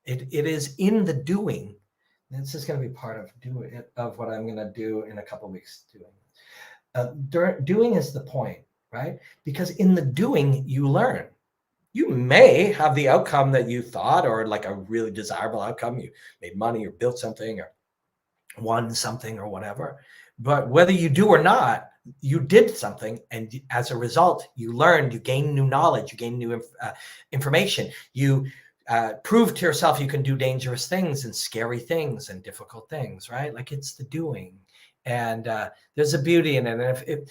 It is in the doing. This is going to be part of what I'm going to do in a couple of weeks. Doing is the point, right? Because in the doing, you learn. You may have the outcome that you thought, or like a really desirable outcome. You made money or built something or won something or whatever. But whether you do or not, you did something. And as a result, you learned, you gain new knowledge, you gain new information. You prove to yourself you can do dangerous things and scary things and difficult things, right? Like, it's the doing. And there's a beauty in it. And if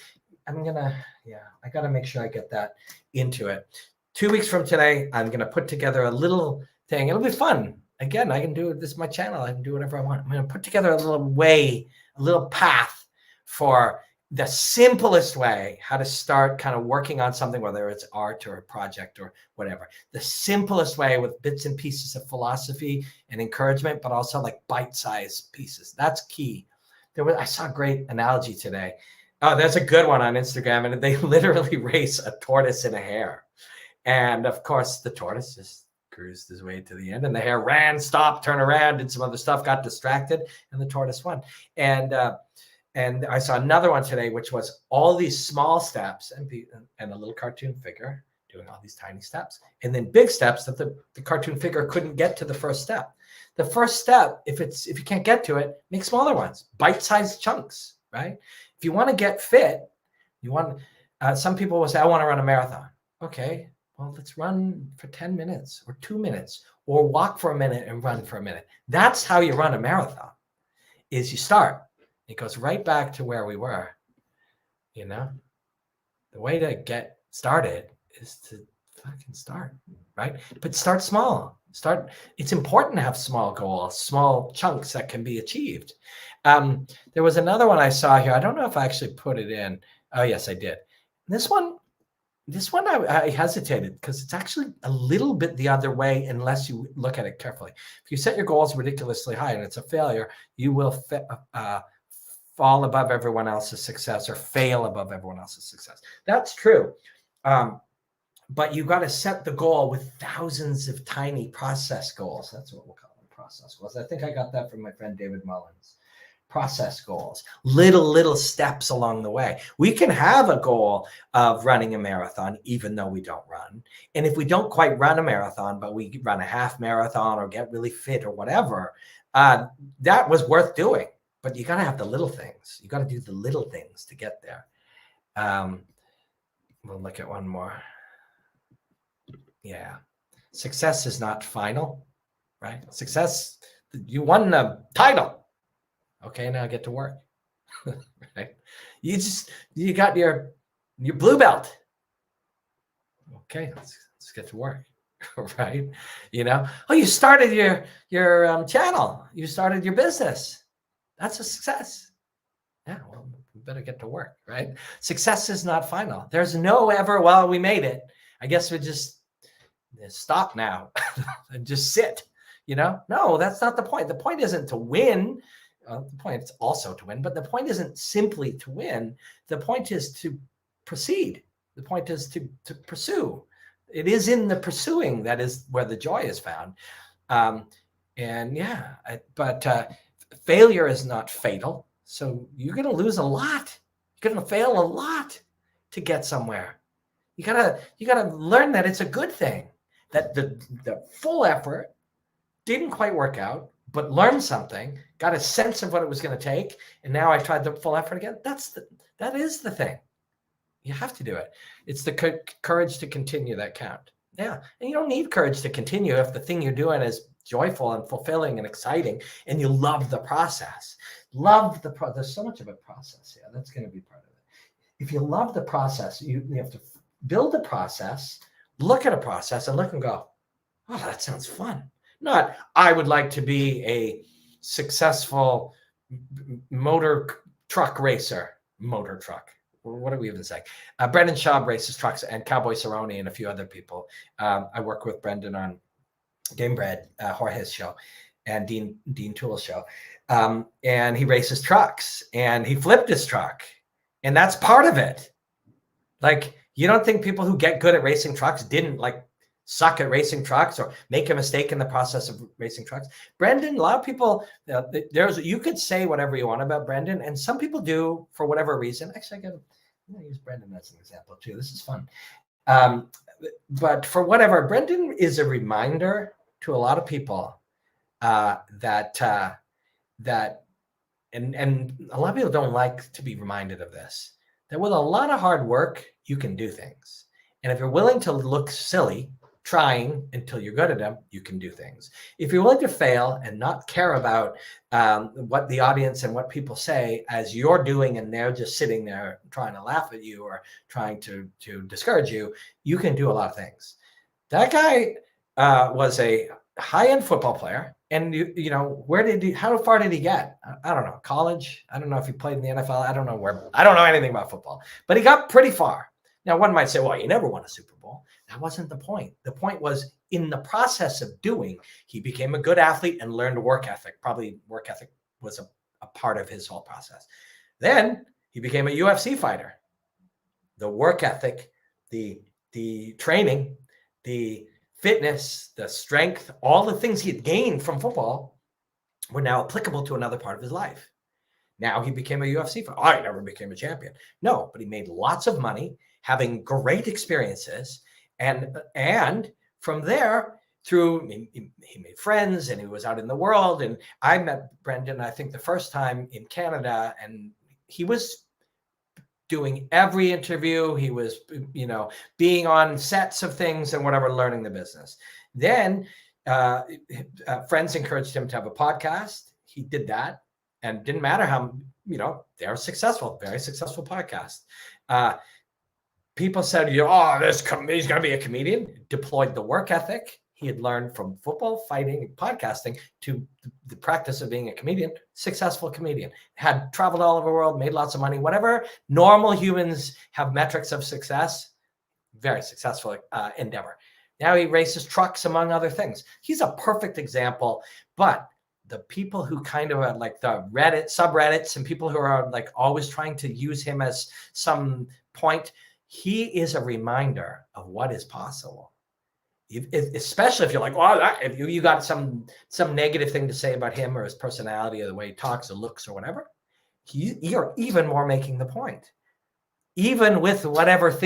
I got to make sure I get that into it. 2 weeks from today, I'm going to put together a little thing. It'll be fun. Again, I can do it. This is my channel. I can do whatever I want. I'm going to put together a little path for the simplest way how to start kind of working on something, whether it's art or a project or whatever. The simplest way, with bits and pieces of philosophy and encouragement, but also like bite-sized pieces. That's key. I saw a great analogy today. Oh, there's a good one on Instagram, and they literally race a tortoise and a hare. And of course, the tortoise just cruised his way to the end, and the hare ran, stopped, turned around, did some other stuff, got distracted, and the tortoise won. And I saw another one today, which was all these small steps and a little cartoon figure doing all these tiny steps, and then big steps that the cartoon figure couldn't get to the first step. The first step, if you can't get to it, make smaller ones, bite-sized chunks, right? If you want to get fit, some people will say, I want to run a marathon. Okay, well, let's run for 10 minutes or 2 minutes, or walk for a minute and run for a minute. That's how you run a marathon, is you start. It goes right back to where we were. The way to get started is to fucking start, right? But start small. It's important to have small goals, small chunks that can be achieved. There was another one I saw here. I don't know if I actually put it in. Oh, yes, I did. This one I hesitated, because it's actually a little bit the other way unless you look at it carefully. If you set your goals ridiculously high and it's a failure, you will fall above everyone else's success, or fail above everyone else's success. That's true. But you got to set the goal with thousands of tiny process goals. That's what we'll call them, process goals. I think I got that from my friend David Mullins. Process goals, little steps along the way. We can have a goal of running a marathon, even though we don't run. And if we don't quite run a marathon, but we run a half marathon or get really fit or whatever, that was worth doing. But you got to have the little things. You got to do the little things to get there. We'll look at one more. Yeah. Success is not final, right? Success, you won the title. Okay, now get to work. Right? You got your blue belt. Okay, let's get to work. Right? Oh, you started your channel. You started your business. That's a success. Yeah, well, we better get to work, right? Success is not final. There's no ever, well, we made it. I guess we just stop now and just sit. No, that's not the point. The point isn't to win. The point is also to win, but the point isn't simply to win. The point is to proceed. The point is to pursue. It is in the pursuing that is where the joy is found. But failure is not fatal. So you're going to lose a lot. You're going to fail a lot to get somewhere. You gotta learn that it's a good thing, that the full effort didn't quite work out, but learned something, got a sense of what it was going to take, and now I tried the full effort again. That is the thing. You have to do it. It's the courage to continue that count. Yeah, and you don't need courage to continue if the thing you're doing is joyful and fulfilling and exciting, and you love the process. There's so much of a process. Yeah, that's going to be part of it. If you love the process, you have to build a process, look at a process, and look and go, oh, that sounds fun. Not, I would like to be a successful motor truck racer. Motor truck. What do we even say? Brendan Schaub races trucks, and Cowboy Cerrone and a few other people. I work with Brendan on Game Bread, Jorge's show, and Dean Toole's show. And he races trucks, and he flipped his truck. And that's part of it. Like, you don't think people who get good at racing trucks didn't like suck at racing trucks or make a mistake in the process of racing trucks? Brendan, a lot of people, you could say whatever you want about Brendan, and some people do for whatever reason. Actually, I'm going to use Brendan as an example too. This is fun. But for whatever, Brendan is a reminder to a lot of people that and a lot of people don't like to be reminded of this, that with a lot of hard work, you can do things. And if you're willing to look silly, trying until you're good at them, you can do things. If you're willing to fail and not care about what the audience and what people say as you're doing, and they're just sitting there trying to laugh at you or trying to discourage you, you can do a lot of things. That guy was a high-end football player. And how far did he get? I don't know. College? I don't know if he played in the NFL. I don't know where. I don't know anything about football, but he got pretty far. Now, one might say, well, he never won a Super Bowl. That wasn't the point. The point was, in the process of doing, he became a good athlete and learned work ethic. Probably work ethic was a part of his whole process. Then he became a UFC fighter. The work ethic, the training, the fitness, the strength, all the things he had gained from football were now applicable to another part of his life. Now he became a UFC fighter. I never became a champion. No, but he made lots of money, having great experiences. And from there, he made friends, and he was out in the world. And I met Brendan, I think, the first time in Canada, and he was doing every interview. He was, being on sets of things and whatever, learning the business. Then friends encouraged him to have a podcast. He did that, and didn't matter how, they're successful, very successful podcast. People said, he's going to be a comedian. Deployed the work ethic he had learned from football, fighting, and podcasting to the practice of being a comedian. Successful comedian. Had traveled all over the world, made lots of money. Whatever normal humans have metrics of success, very successful endeavor. Now he races trucks, among other things. He's a perfect example. But the people who kind of are like the Reddit, subreddits, and people who are like always trying to use him as some point, he is a reminder of what is possible. Especially if you're like, if you got some negative thing to say about him or his personality or the way he talks or looks or whatever, you're even more making the point. Even with whatever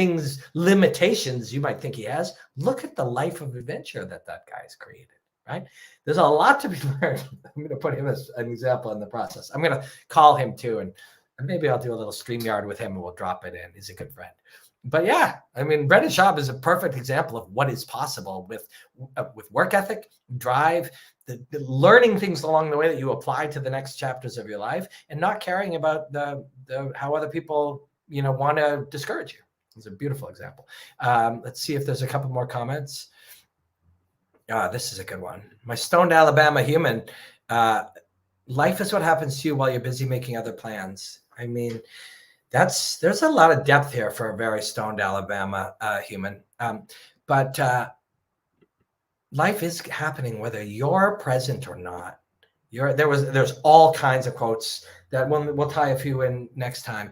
limitations you might think he has, look at the life of adventure that guy's created, right? There's a lot to be learned. I'm going to put him as an example in the process. I'm going to call him too, and maybe I'll do a little StreamYard with him and we'll drop it in. He's a good friend. But yeah, I mean, Brendan Schaub is a perfect example of what is possible with work ethic, drive, the learning things along the way that you apply to the next chapters of your life, and not caring about the how other people want to discourage you. It's a beautiful example. Let's see if there's a couple more comments. This is a good one. My stoned Alabama human. Life is what happens to you while you're busy making other plans. I mean, there's a lot of depth here for a very stoned Alabama human. But life is happening whether you're present or not. There's all kinds of quotes that we'll tie a few in next time.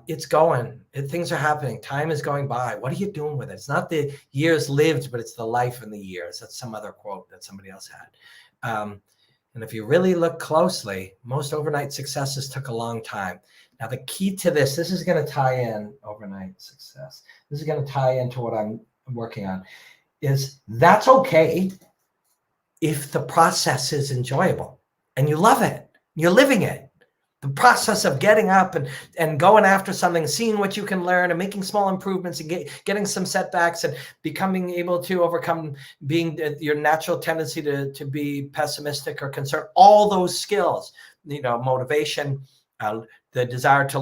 It's going, things are happening. Time is going by. What are you doing with it? It's not the years lived, but it's the life in the years. That's some other quote that somebody else had. And if you really look closely, most overnight successes took a long time. Now, the key to this is going to tie in overnight success. This is going to tie into what I'm working on, is that's okay if the process is enjoyable and you love it, you're living it. The process of getting up and going after something, seeing what you can learn and making small improvements and getting some setbacks and becoming able to overcome being your natural tendency to be pessimistic or concerned, all those skills, motivation, the desire to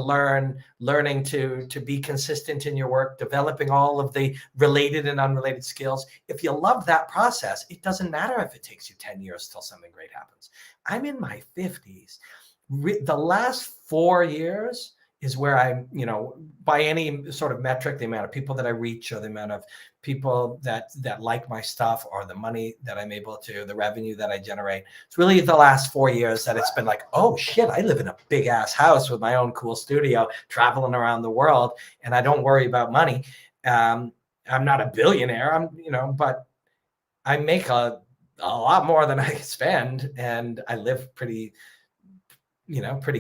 learning to be consistent in your work, developing all of the related and unrelated skills. If you love that process, it doesn't matter if it takes you 10 years till something great happens. I'm in my 50s. The last 4 years is where I'm, by any sort of metric, the amount of people that I reach or the amount of people that like my stuff or the money that I'm able to, the revenue that I generate. It's really the last 4 years that it's been like, oh shit, I live in a big ass house with my own cool studio, traveling around the world, and I don't worry about money. I'm not a billionaire, but I make a lot more than I spend, and I live pretty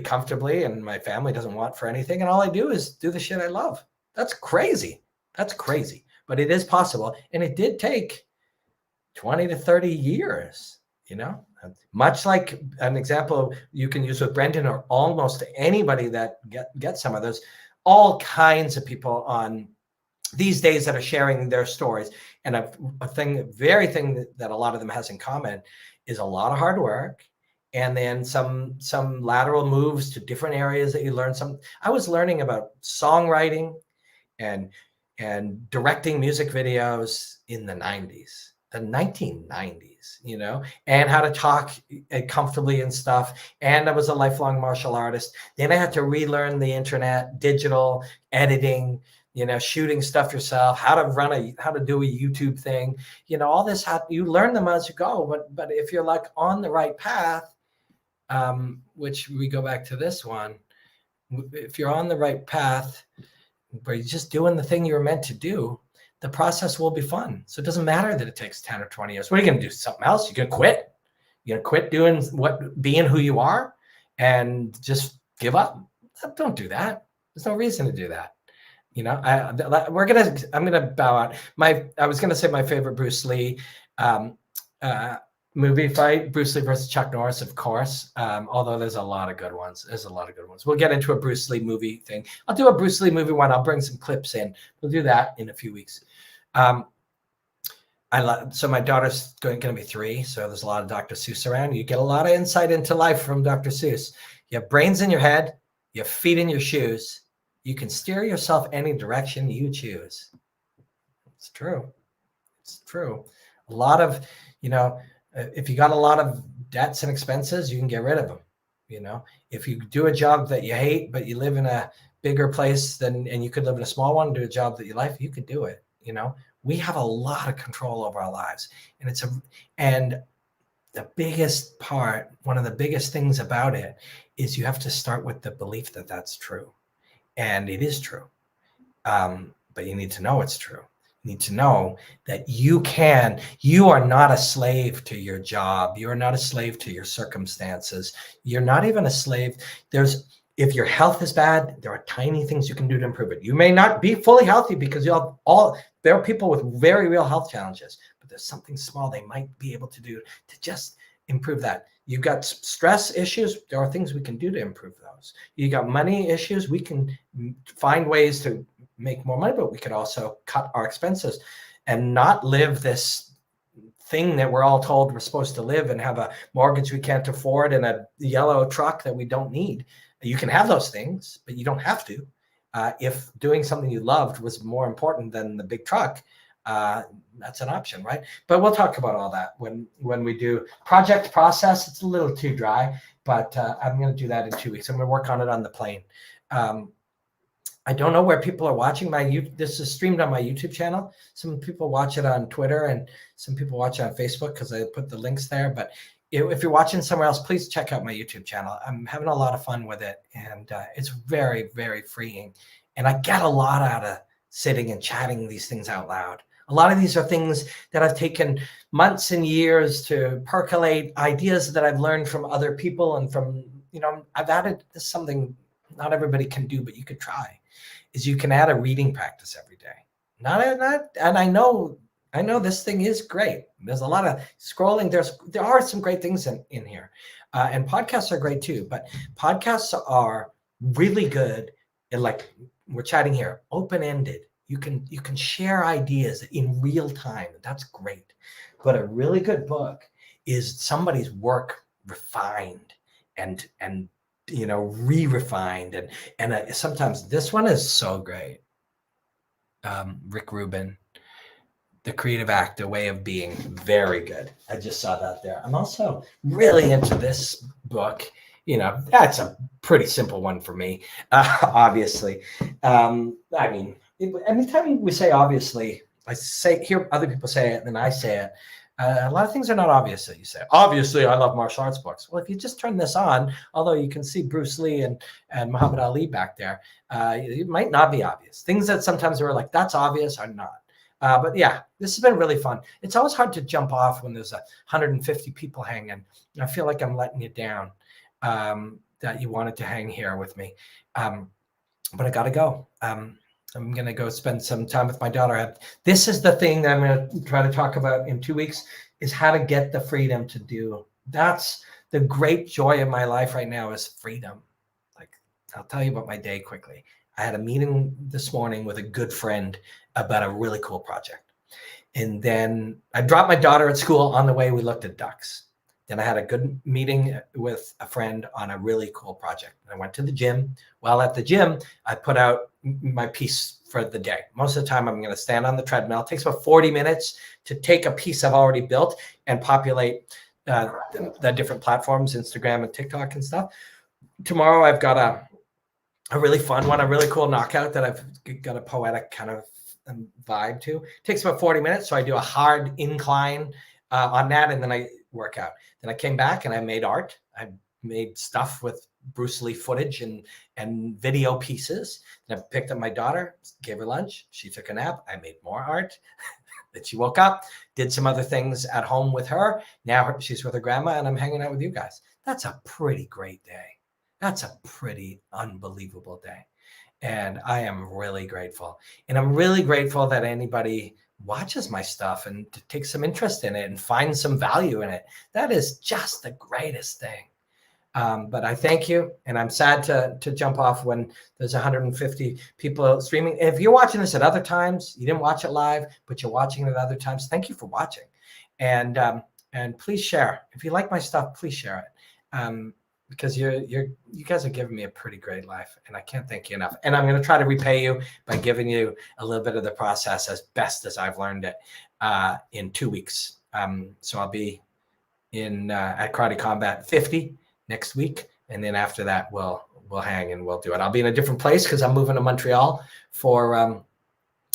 comfortably, and my family doesn't want for anything. And all I do is do the shit I love. That's crazy. But it is possible. And it did take 20 to 30 years, much like an example you can use with Brendan or almost anybody that gets some of those, all kinds of people on these days that are sharing their stories. And a thing that a lot of them has in common is a lot of hard work. And then some lateral moves to different areas that you learn. I was learning about songwriting and directing music videos in the 1990s, and how to talk comfortably and stuff. And I was a lifelong martial artist. Then I had to relearn the internet, digital editing, shooting stuff yourself, how to do a YouTube thing, all this. You learn them as you go. But if you're like on the right path, which we go back to this one, if you're on the right path where you're just doing the thing you were meant to do, the process will be fun. So it doesn't matter that it takes 10 or 20 years. What are you going to do? Something else? You're going to quit? You're going to quit being who you are and just give up? Don't do that. There's no reason to do that. I'm going to bow out. I was going to say my favorite Bruce Lee, movie fight, Bruce Lee versus Chuck Norris, of course. Although there's a lot of good ones. We'll get into a Bruce Lee movie thing. I'll do a Bruce Lee movie one. I'll bring some clips in. We'll do that in a few weeks. So my daughter's going to be 3. So there's a lot of Dr. Seuss around. You get a lot of insight into life from Dr. Seuss. You have brains in your head. You have feet in your shoes. You can steer yourself any direction you choose. It's true. A lot of, if you got a lot of debts and expenses, you can get rid of them. If you do a job that you hate, but you live in a bigger place and you could live in a small one, do a job that you like, you could do it. We have a lot of control over our lives, and the biggest part, one of the biggest things about it is you have to start with the belief that that's true, and it is true. But you need to know it's true. Need to know that you are not a slave to your job. You are not a slave to your circumstances. You're not even a slave. If your health is bad, there are tiny things you can do to improve it. You may not be fully healthy because there are people with very real health challenges, but there's something small they might be able to do to just improve that. You've got stress issues. There are things we can do to improve those. You got money issues. We can find ways to make more money, but we could also cut our expenses and not live this thing that we're all told we're supposed to live and have a mortgage we can't afford and a yellow truck that we don't need. You can have those things, but you don't have to. If doing something you loved was more important than the big truck, that's an option, right? But we'll talk about all that when we do project process. It's a little too dry, but I'm going to do that in 2 weeks. I'm going to work on it on the plane. I don't know where people are watching this is streamed on my YouTube channel. Some people watch it on Twitter and some people watch it on Facebook because I put the links there. But if you're watching somewhere else, please check out my YouTube channel. I'm having a lot of fun with it, and it's very, very freeing. And I get a lot out of sitting and chatting these things out loud. A lot of these are things that I've taken months and years to percolate, ideas that I've learned from other people and from, I've added something not everybody can do, but you could try, is you can add a reading practice every day. And I know this thing is great. There's a lot of scrolling. There are some great things in here. And podcasts are great too, but podcasts are really good. And like we're chatting here, open-ended. You can share ideas in real time. That's great. But a really good book is somebody's work refined and re-refined. And sometimes this one is so great. Rick Rubin, The Creative Act, A Way of Being, very good. I just saw that there. I'm also really into this book. That's a pretty simple one for me, obviously. I mean, anytime we say obviously, I hear other people say it, and then I say it. A lot of things are not obvious that you say. Obviously, I love martial arts books. Well, if you just turn this on, although you can see Bruce Lee and Muhammad Ali back there, it might not be obvious. Things that sometimes we're like, that's obvious are not. But yeah, this has been really fun. It's always hard to jump off when there's 150 people hanging. I feel like I'm letting you down, that you wanted to hang here with me. But I got to go. I'm going to go spend some time with my daughter. This is the thing that I'm going to try to talk about in 2 weeks, is how to get the freedom to do. That's the great joy of my life right now, is freedom. Like, I'll tell you about my day quickly. I had a meeting this morning with a good friend about a really cool project. And then I dropped my daughter at school. On the way, we looked at ducks. Then I had a good meeting with a friend on a really cool project. I went to the gym. While at the gym, I put out my piece for the day. Most of the time, I'm going to stand on the treadmill. It takes about 40 minutes to take a piece I've already built and populate the different platforms, Instagram and TikTok and stuff. Tomorrow, I've got a really fun one, a really cool knockout that I've got a poetic kind of vibe to. It takes about 40 minutes. So I do a hard incline on that, and then I work out. Then I came back and I made art. I made stuff with Bruce Lee footage and video pieces. Then I picked up my daughter, gave her lunch. She took a nap. I made more art. Then she woke up, did some other things at home with her. Now she's with her grandma, and I'm hanging out with you guys. That's a pretty great day. That's a pretty unbelievable day. And I am really grateful. And I'm really grateful that anybody watches my stuff and takes some interest in it and finds some value in it. That is just the greatest thing. But I thank you, and I'm sad to jump off when there's 150 people streaming. If you're watching this at other times, you didn't watch it live, but you're watching it at other times, thank you for watching. And please share. If you like my stuff, please share it. Because you guys are giving me a pretty great life, and I can't thank you enough. And I'm going to try to repay you by giving you a little bit of the process as best as I've learned it in 2 weeks. So I'll be at Karate Combat 50 next week, and then after that we'll hang and we'll do it. I'll be in a different place because I'm moving to Montreal for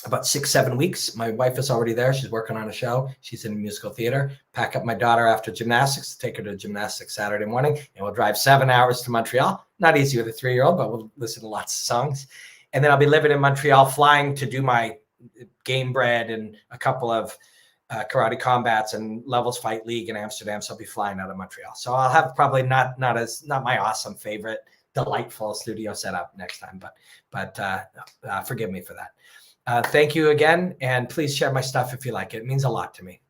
about 6-7 weeks. My wife is already there. She's working on a show. She's in musical theater. Pack up my daughter after gymnastics, take her to gymnastics Saturday morning, and we'll drive 7 hours to Montreal. Not easy with a 3-year-old, but we'll listen to lots of songs. And then I'll be living in Montreal, flying to do my Game Bred and a couple of Karate Combats and Levels Fight League in Amsterdam. So I'll be flying out of Montreal. So I'll have probably not my awesome favorite, delightful studio setup next time, but forgive me for that. Thank you again, and please share my stuff if you like it. It means a lot to me.